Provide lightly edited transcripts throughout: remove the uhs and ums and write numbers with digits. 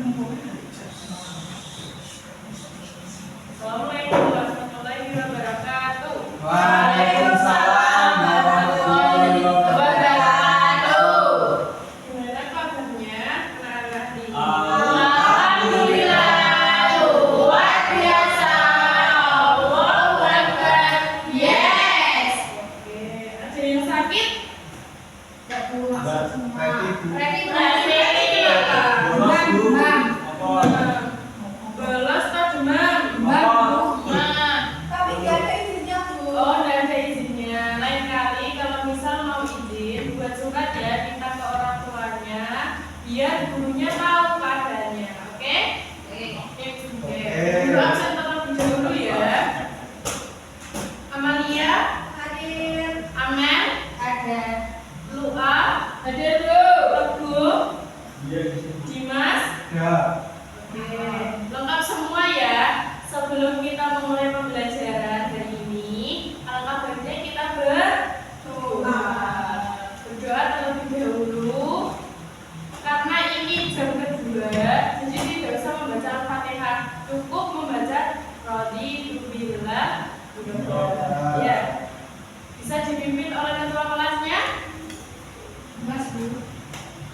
Assalamualaikum warahmatullahi wabarakatuh. Waalaikumsalam warahmatullahi wabarakatuh. Gimana kabarnya, anak-anak di Alhamdulillah, luar biasa. Allahu Akbar. Yes. Oke, ada yang sakit? Belas atau demam? Tapi nggak ada izinnya, Bu. Oh, nggak ada izinnya. Lain kali kalau misal mau izin, buat surat ya, minta ke orang tuanya, biar gurunya tahu keadaannya. Oke? Oke. Guru absen terlebih dahulu ya. Amalia, Hadir. Amel, Ada. Lua, hadir Bu. Teguh, Dimas. Oke, lengkap semua ya. Sebelum kita memulai pembelajaran hari ini, alangkah baiknya kita berdoa. Berdoa terlebih dahulu, karena ini jam kedua, jadi tidak usah membaca Al-Fatihah, cukup membaca Raditu billah. Ya, bisa dipimpin oleh ketua kelasnya. Mas, Bu.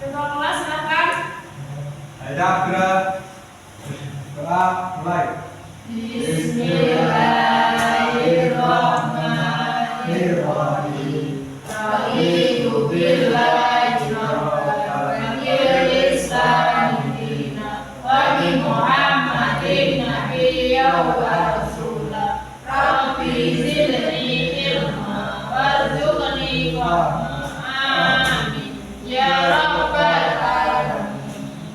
Ketua kelas silakan. Mulai. Bismillahirrahmanirrahim. Raditu billahi rabban wal islami dinan wa bi Muhammadin nabiyyan wa rasulan. Rabbi zidni ilma warzuqni fahma. Amin. Ya rabbal alamin.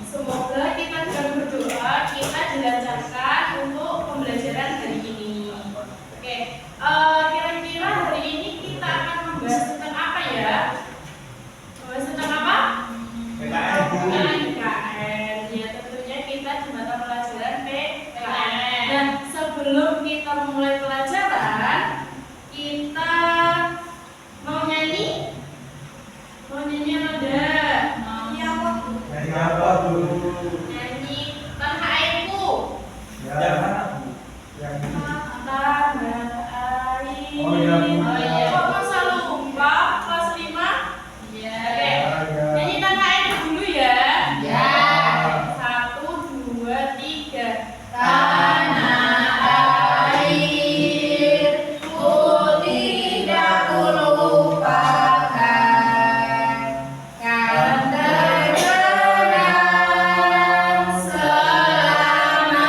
Semoga kita dengan berdoa kita dilancarkan untuk pembelajaran hari ini. Oke, kira-kira hari ini kita akan membahas tentang apa ya? Membahas tentang apa? PKN. Ya, tentunya kita di mata pelajaran PKN. Dan sebelum kita memulai pelajaran, kita mau nyanyi? Mau nyanyi apa enggak? Iya, Pak. Nyanyi Tanah Airku. Tanah air. Oh, iya, Bu. Kok masa lupa kelas 5? Iya. Oke. Nyanyi Tanah Airku dulu ya. Ya. 1, 2, 3. Tanah airku tidak kulupakan, kan terkenang selama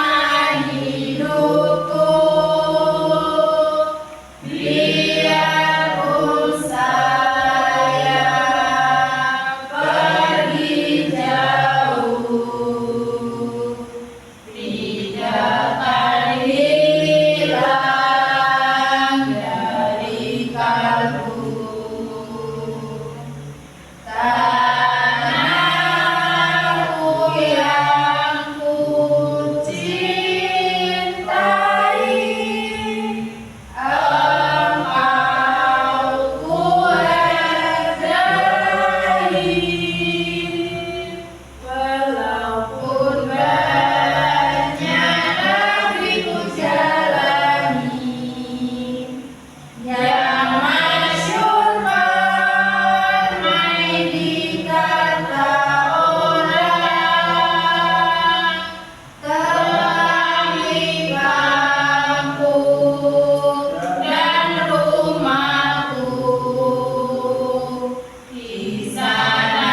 hidupku. Biarpun saya pergi jauh, tidak akan hilang dari kalbu. Tanahku yang ku cintai, engkau ku hargai. Walaupun banyak negeri ku jalani, yang masyhur ramai dikata orang, tetapi kampung dan rumahku di sana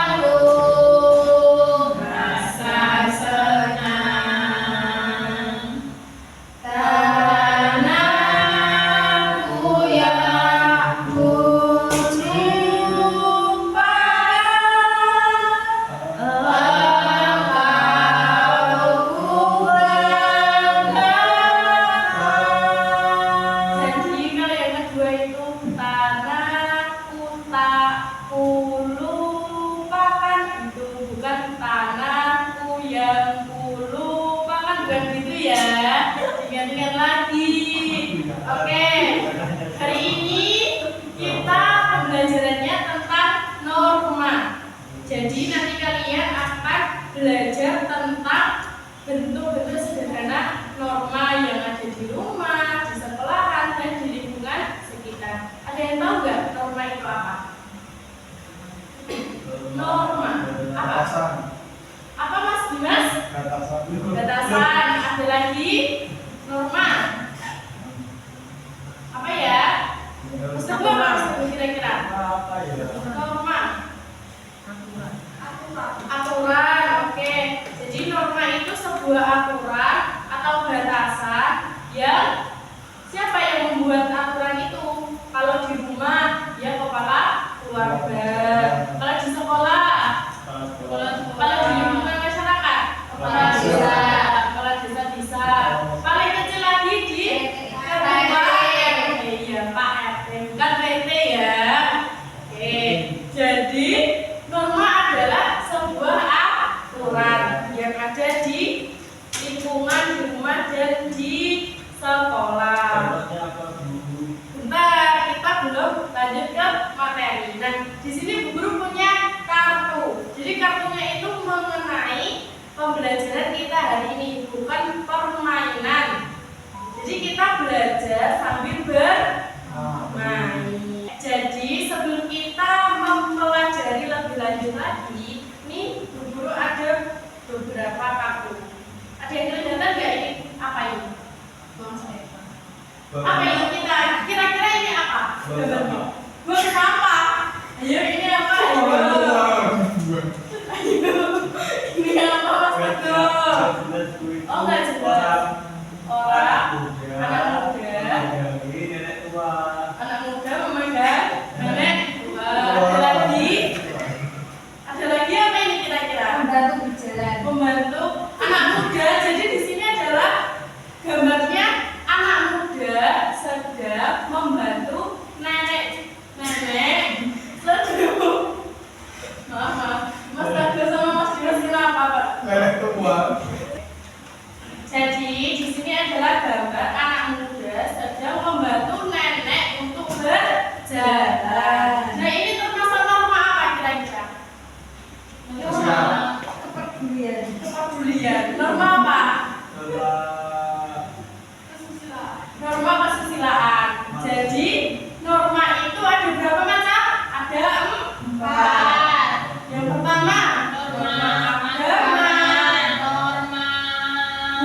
langgung rasa senang. Tanahku yang ku cintai, engkau ku banggakan. Jadi kalau yang kedua itu tanahku tak kulupakan, itu bukan tanahku yang kulupakan, bukan gitu ya. Ingat-ingat lagi. Oke, hari ini kita pembelajarannya tentang norma. Jadi nanti kalian akan belajar tentang bentuk-bentuk sederhana norma yang ada di rumah, di sekolahan, dan di lingkungan sekitar. Ada yang tahu nggak norma itu apa? Norma apa? Apa Mas Dimas? Batasan. Ada lagi norma. Apa ya? Mustafa apa kira-kira? Norma. Aturan. Oke. Jadi norma itu sebuah aturan atau batasan yang siapa yang membuat aturan itu? Kalau di rumah ya kepala keluarga. Kalau di sekolah, kalau di lingkungan masyarakat, kepala desa. Kalau desa bisa. Paling kecil lagi di ketua RT. Iya Pak RT, bukan PT ya. Oke. Jadi norma adalah sebuah aturan yang ada di lingkungan, di rumah, dan di sekolah. Bentar, kita belum lanjut ke materi. Nah, di sini Bu Guru punya kartu. Jadi kartunya itu mengenai pembelajaran kita hari ini, bukan permainan. Jadi kita belajar sambil bermain. Jadi sebelum kita mempelajari lebih lanjut lagi, nih Bu Guru ada beberapa kartu. Ada yang kelihatan nggak ini? Apa ini? Apa itu kita? Kira-kira ini apa? Buang sampah. Ayo ini apa? Ayo. Ini apa Mas Teguh? Oh nggak jelas. Orang, anak muda, memegang nenek tua. Ada lagi apa ini kira-kira? Membantu berjalan. Membantu anak muda. Jadi di sini adalah gambarnya anak muda sedang membantu nenek. Seduh. Maaf. Mas Teguh sama Mas Dimas kenapa Pak? Nenek tua. Jadi di sini adalah gambar anak muda sedang membantu nenek untuk berjalan. Nah ini termasuk norma apa kira-kira? Kepedulian. Norma apa? Norma kesusilaan. Jadi norma itu ada berapa macam? Ada 4. Yang pertama norma agama,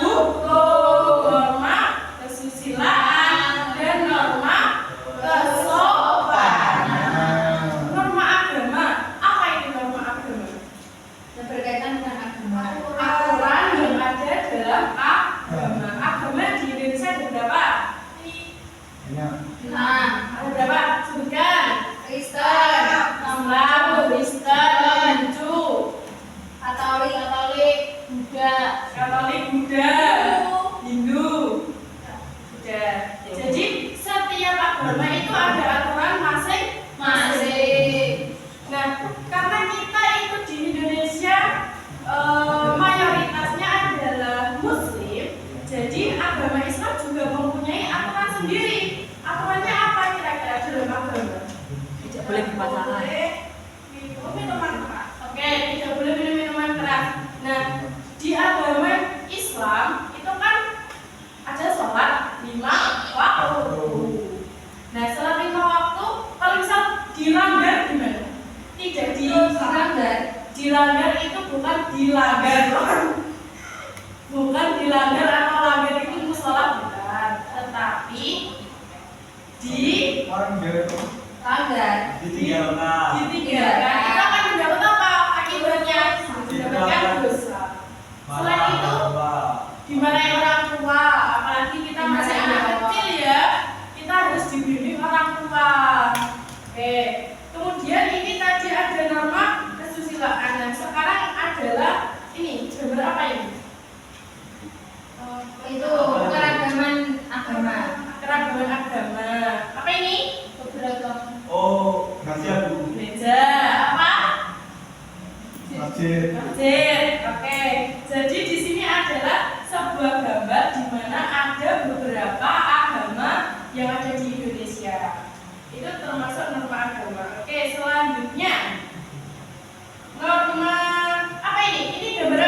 hukum, norma kesusilaan, dan norma kesopanan. Norma agama, apa itu norma agama? Yang berkaitan dengan agama. Aturan yang ada dalam agama. Agama di Indonesia ada berapa? Nah, Ada berapa? Sebutkan. Kristen, Islam, Kristen, Hindu, Katolik, Buddha, Katolik, Buddha, Hindu. Sudah. Jadi setiap agama itu ada aturan masing-masing. Nah, karena kita itu di Indonesia mayoritasnya adalah Muslim, jadi agama Islam juga mempunyai aturan sendiri. Aturannya apa kira-kira dalam agama? Tidak boleh berpacaran. Minum minuman keras. Oke, tidak boleh minum minuman keras. Nah, di agama Islam itu kan ada sholat 5 waktu. Nah, sholat 5 waktu kalau misal dilanggar gimana? Tidak dilanggar. Dilanggar itu bukan dilanggar. Bukan dilanggar atau langgar itu musola bukan, tetapi langgar. ditinggalkan. Kita akan mendapat apa akibatnya? Mendapatkan dosa. Selain itu dimarahi orang tua, apalagi kita masih anak kecil ya, kita harus dibimbing orang tua. Oke. Kemudian ini tadi ada norma kesusilaan. Nah, sekarang adalah ini gambar apa ini? Itu keragaman agama. Keragaman agama. Apa ini? Beberapa Gereja. Apa? Masjid. Oke. Jadi di sini adalah sebuah gambar di mana ada beberapa agama yang ada di Indonesia. Itu termasuk norma agama. Oke, selanjutnya norma apa ini? Ini gambar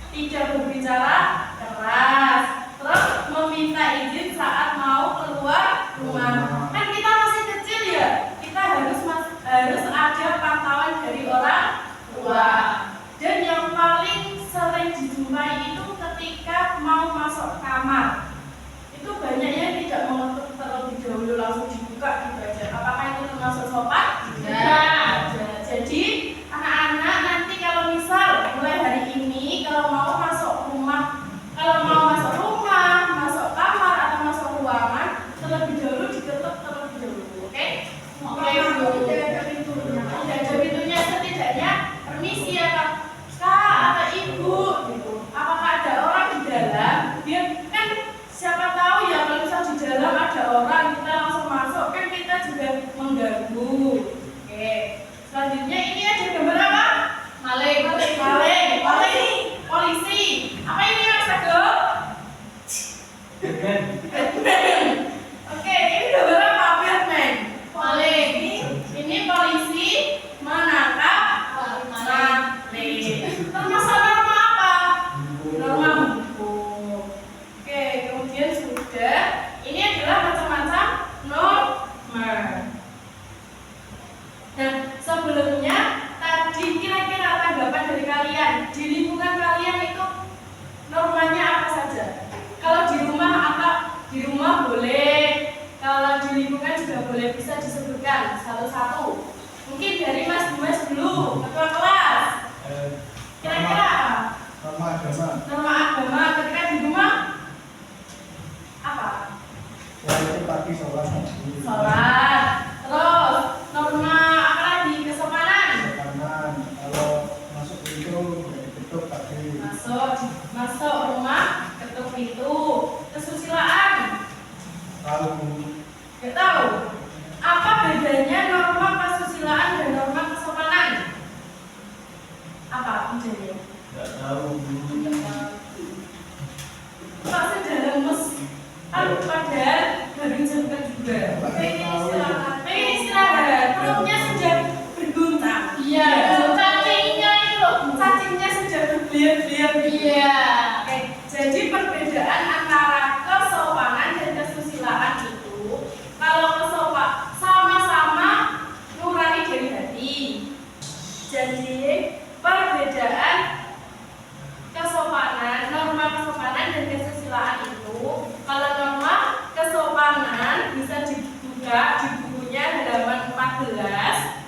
tidak berbicara keras, terus meminta izin saat mau keluar rumah. Kan kita masih kecil ya, kita harus ada pantauan dari orang tua. Dan yang paling sering dijumpai itu ketika mau masuk kamar. Itu banyak yang tidak mengetuk terlebih dahulu, langsung dibuka gitu aja. Apakah itu termasuk sopan? Tidak. Jadi anak-anak nanti kalau misal mulai hari ini kalau mau masuk rumah, masuk kamar atau masuk ruangan, terlebih dahulu diketuk terlebih dahulu. Oke? Tidak ada pintunya, setidaknya permisi ya kak atau ibu gitu. Apakah ada orang di dalam? Biar kan siapa tahu ya kalau misal di dalam ada orang, kita langsung masuk kan kita juga mengganggu. Oke. Selanjutnya ini ada gambar apa? Maling. Polisi. Apa ini Mas Agus? Batman. Oke, ini gambar apa? Batman. Maling. Ini polisi menangkap maling. Termasuk norma apa? Norma hukum. Oke, kemudian sudah. Ini adalah macam-macam norma. Nah, sebelumnya tadi kira-kira tanggapan dari kalian di lingkungan kalian itu normanya apa saja? Kalau di rumah boleh, kalau di lingkungan juga boleh, bisa disebutkan satu-satu. Mungkin dari Mas Dimas dulu, ketua kelas. Kira-kira apa? Norma agama ketika di rumah apa? Sholat. Terus norma apa lagi? Kesopanan. Masuk rumah ketuk pintu. Kesusilaan. Gak tahu. Apa bedanya norma kesusilaan dan norma kesopanan? Apa bedanya? Pak sudah lemes. Padahal baru jemput juga. Pengen istirahat. Perutnya sudah berguntang. Iya. Cacingnya sudah berbliat-bliat. Iya. Oke. Jadi perbedaan antara kesopanan dan kesusilaan itu, kalau kesopan sama-sama nurani dari hati. Jadi perbedaan kesopanan, norma kesopanan dan kesusilaan itu, kalau norma kesopanan bisa dibuka di bukunya halaman 14.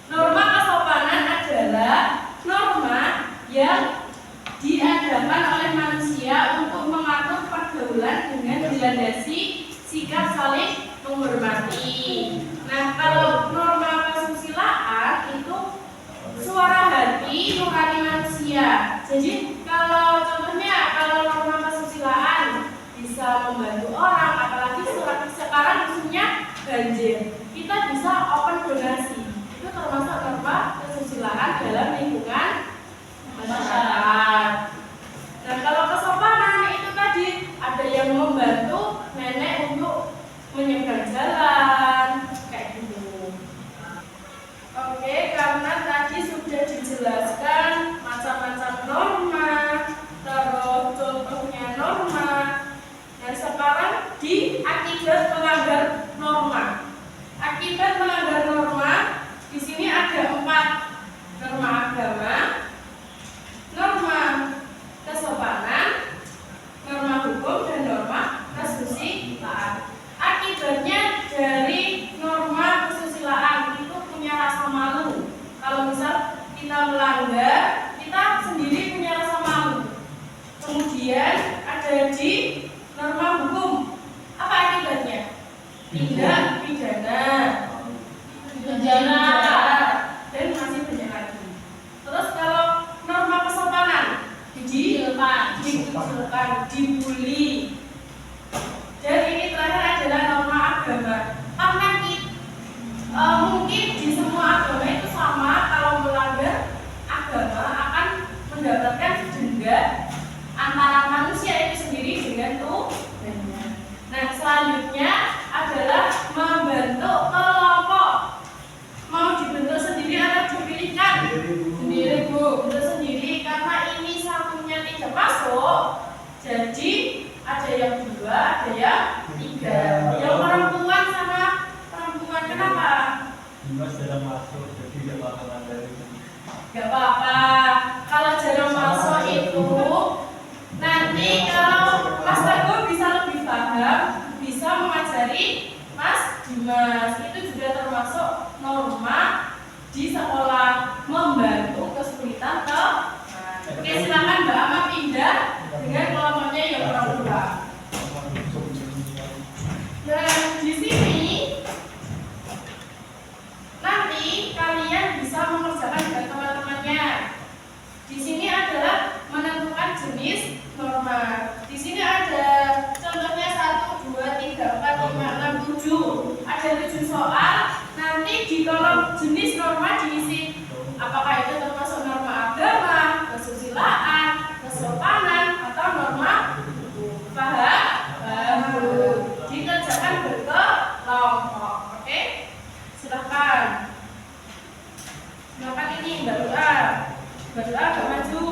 Norma kesopanan adalah norma yang diadakan oleh manusia untuk mengatur pergaulan dengan dilandasi sikap saling menghormati. Nah, kalau norma kesusilaan itu suara hati nurani manusia. Jadi kalau contohnya kalau norma kesusilaan bisa membantu orang, apalagi sekarang musimnya banjir, kita bisa open donasi. Itu termasuk norma kesusilaan dalam lingkungan masyarakat. Dan kalau kesopanan itu tadi ada yang membantu nenek untuk menyeberang jalan kayak gitu. Oke, karena tadi sudah dijelaskan macam-macam norma, terus contohnya norma. Dan sekarang di akibat melanggar norma. Akibat melanggar norma, di sini ada 4 norma agama, norma kesopanan, norma hukum, dan norma kesusilaan. Akibatnya dari norma kesusilaan itu punya rasa malu. Kalau misal kita melanggar, kita sendiri punya rasa malu. Kemudian ada di norma hukum. Apa akibatnya? Tindak pidana. Dan masih banyak lagi. Terus kalau norma kesopanan dikucilkan, dibully. Dan ini terakhir adalah norma agama. Karena mungkin di semua agama itu sama, kalau melanggar agama akan mendapatkan denda antara manusia itu sendiri dengan Tuhannya. Nah, selanjutnya adalah membentuk kelompok. Mau dibentuk sendiri atau dipilihkan? Sendiri, Bu. Bentuk sendiri Jadi ada yang 2, ada yang 3. Yang perempuan sama perempuan kenapa? Dimas jarang masuk, jadi nggak bakalan dari. Gak apa-apa. Kalau jarang masuk itu nanti kalau Mas Teguh bisa lebih paham, bisa mengajari Mas Dimas. Itu juga termasuk norma di sekolah, membantu kesulitan teman. Oke, silakan Mbak Ama pindah dengan kelompoknya yang perempuan. Dan di sini nanti kalian bisa mengerjakan dengan teman-temannya. Di sini adalah menentukan jenis norma. Di sini ada contohnya 1, 2, 3, 4, 5, 6, 7. Ada 7 soal. Nanti di kolom jenis norma diisi apakah itu termasuk norma agama, kesusilaan, kesopanan, atau norma paham? Dikerjakan berkelompok. Oke? Silahkan. Silahkan ini Mbak Doa. Mbak Doa agak maju.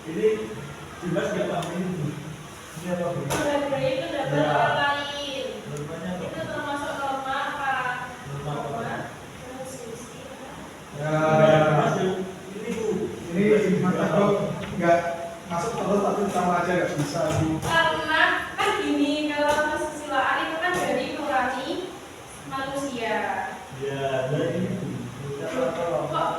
Ini Dimas nggak paham ini. Ini apa bu? Sebagai itu dapat orang lain. Normanya apa? Itu termasuk norma apa? Norma apa? Ya, Ini bu. ini Mas Teguh nggak masuk terus tapi sama aja nggak bisa Bu. Karena kan gini, kalau kesusilaan itu kan dari nurani manusia. Ya, dari ini bu. Kok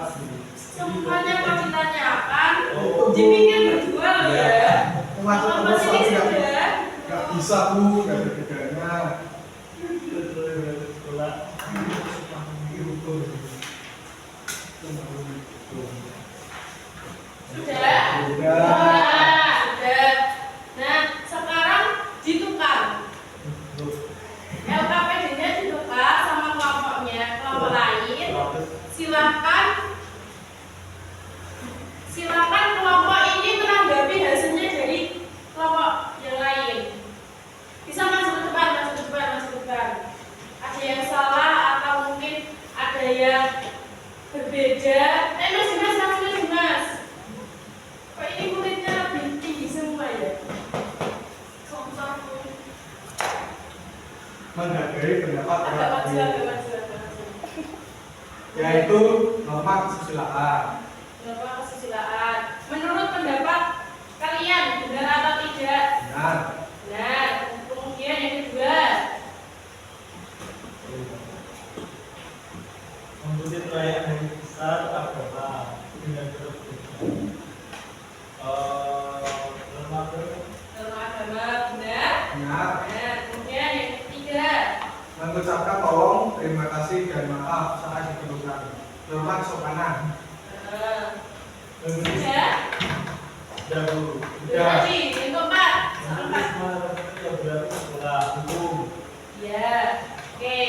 semuanya kok ditanyakan? Oh. Dipikir berdua loh ya. Masuk Kalau terus masih tapi sudah nggak bisa Bu, nggak ada bedanya. Sekolah. sudah. Sudah. Sudah. Nah, sekarang ditukar. LKPD-nya ditukar sama kelompoknya, kelompok lain. Silakan kelompok ini menanggapi hasilnya dari kelompok yang lain. Bisa maju ke depan, maju ke depan, maju ke depan. Ada yang salah atau mungkin ada yang berbeda. Mas Dimas, Mas Dimas. Kok ini muridnya lebih tinggi semua ya? Menghargai pendapat Agak orang maju, lain. agak maju, agak maju. Yaitu norma kesusilaan. Norma kesusilaan. Menurut pendapat kalian benar atau tidak? Benar. Benar. Kemudian yang kedua, Mengikuti perayaan hari besar agama dengan berbeda. Norma norma agama benar. Benar. Benar. Kemudian yang ketiga, Mengucapkan tolong, terima kasih dan maaf saat diperlukan. Norma kesopanan. sudah. dahulu. Sudah tadi, yang keempat. Keempat. Yang berarti sekolah hukum. Ya, oke,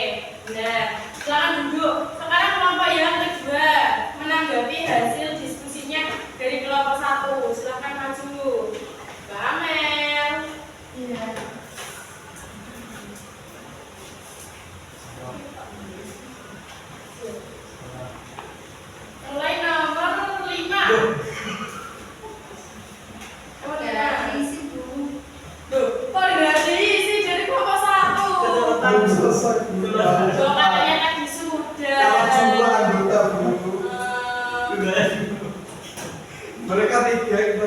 benar. Silakan duduk. Sekarang kelompok yang kedua menanggapi hasil diskusinya dari kelompok 1. Silakan maju. Mbak Amel. Iya. Mulai nomor 5. Emang Dari ada? situ. Loh, kok nggak diisi jadi kelompok 1? Belum selesai Bu. Loh, katanya tadi sudah. Kalau jumlah anggota Bu. Eh, Mereka 3, kita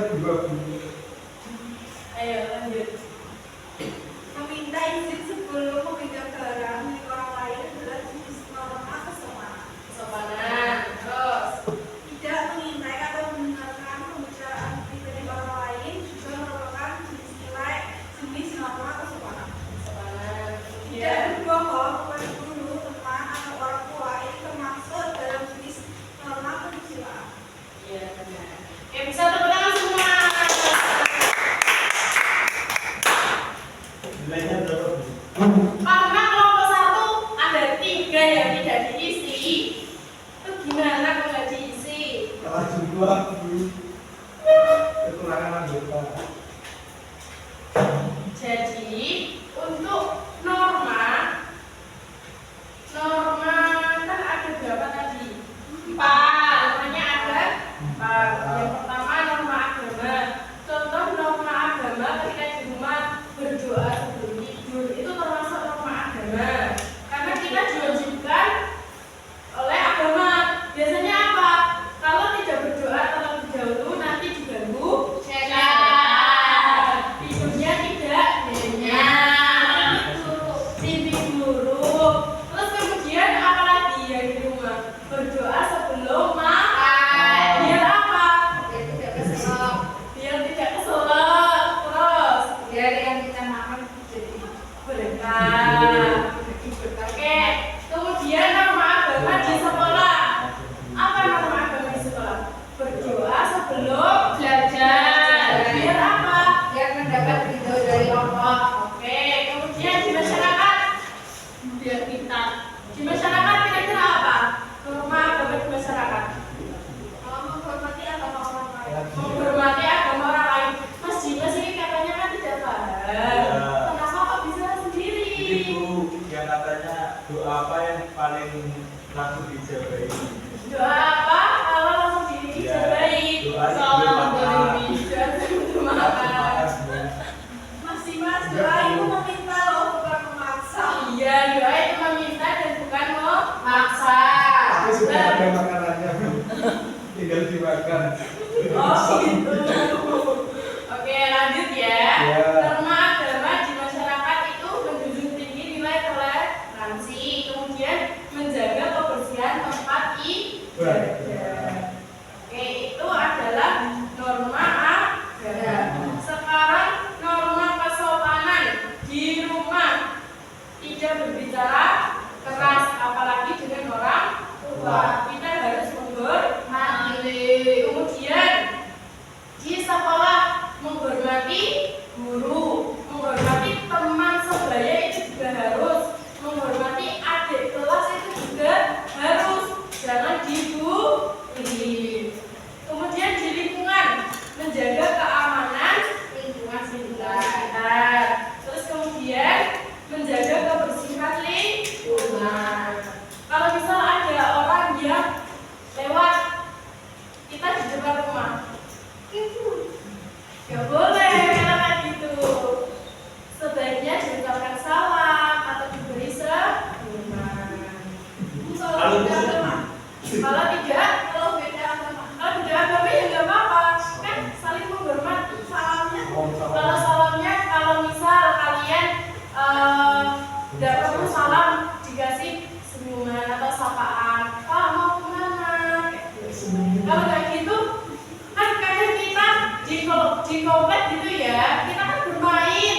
komplek gitu ya, kita kan bermain.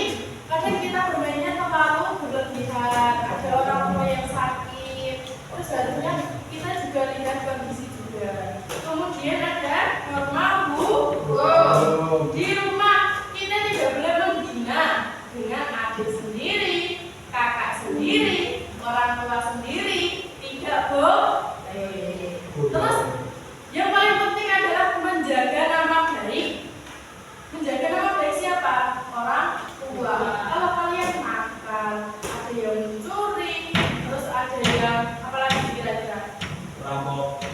Kadang kita bermainnya terlalu berlebihan. Ada orang tua yang sakit. Terus harusnya kita juga lihat kondisi juga. Kemudian ada norma di rumah kita tidak boleh menghina dengan adik sendiri, kakak sendiri, orang tua sendiri, tidak boleh. Terus yang paling penting adalah menjaga nama baik. Menjaga nama baik siapa? Orang tua. Kalau kalian nakal, ada yang mencuri, terus ada yang apalagi kira-kira Rampok.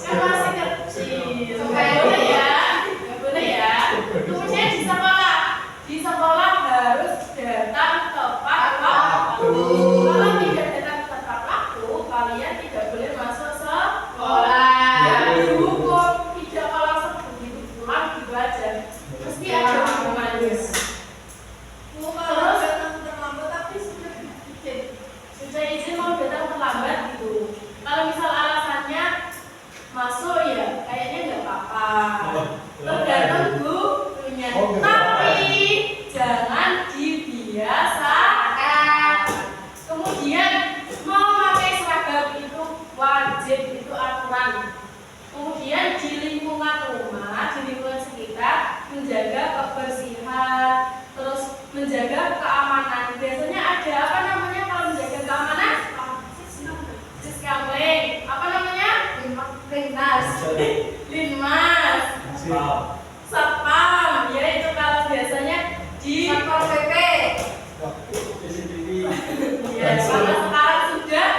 kan masih kecil. Nggak boleh ya, nggak boleh ya. Kemudian di sekolah harus datang tepat waktu. Kalau tidak datang tepat waktu, kalian tidak boleh masuk sekolah. Dihukum, tidak kalau begitu pulang gitu aja. Mesti ada hukumannya. Terus terlambat tapi sudah izin mau datang terlambat gitu. Kalau misal alasannya masuk ya kayaknya nggak apa-apa. Tergantung gurunya. Tapi jangan dibiasakan. Kemudian mau pakai seragam itu wajib, itu aturan. Kemudian di lingkungan rumah, di lingkungan sekitar menjaga kebersihan, terus menjaga keamanan. Biasanya ada apa namanya kalau menjaga keamanan? Siskamling. Apa namanya? Linmas. Satpam. Ya itu kalau biasanya di Satpol PP. CCTV. ya, karena sekarang sudah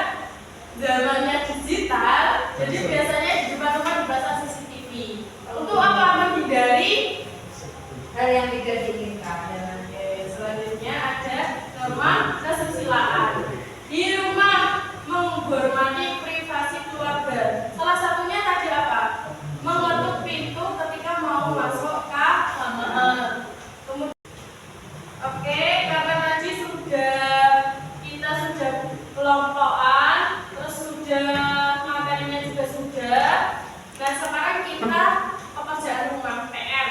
zamannya digital, jadi biasanya di depan rumah dipasang CCTV. Untuk apa? Menghindari Hal yang tidak diinginkan. Oke, selanjutnya ada norma kesusilaan. Di rumah menghormati privasi keluarga. Salah satunya tadi apa? Mengetuk pintu ketika mau masuk kamar. Kemudian, oke, karena tadi kita sudah kelompokan, terus sudah materinya juga sudah. Nah sekarang kita pekerjaan rumah PR.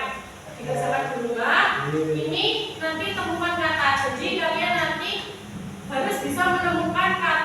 Dikerjakan di rumah. Ini nanti temukan kata. Jadi kalian nanti harus bisa menemukan kata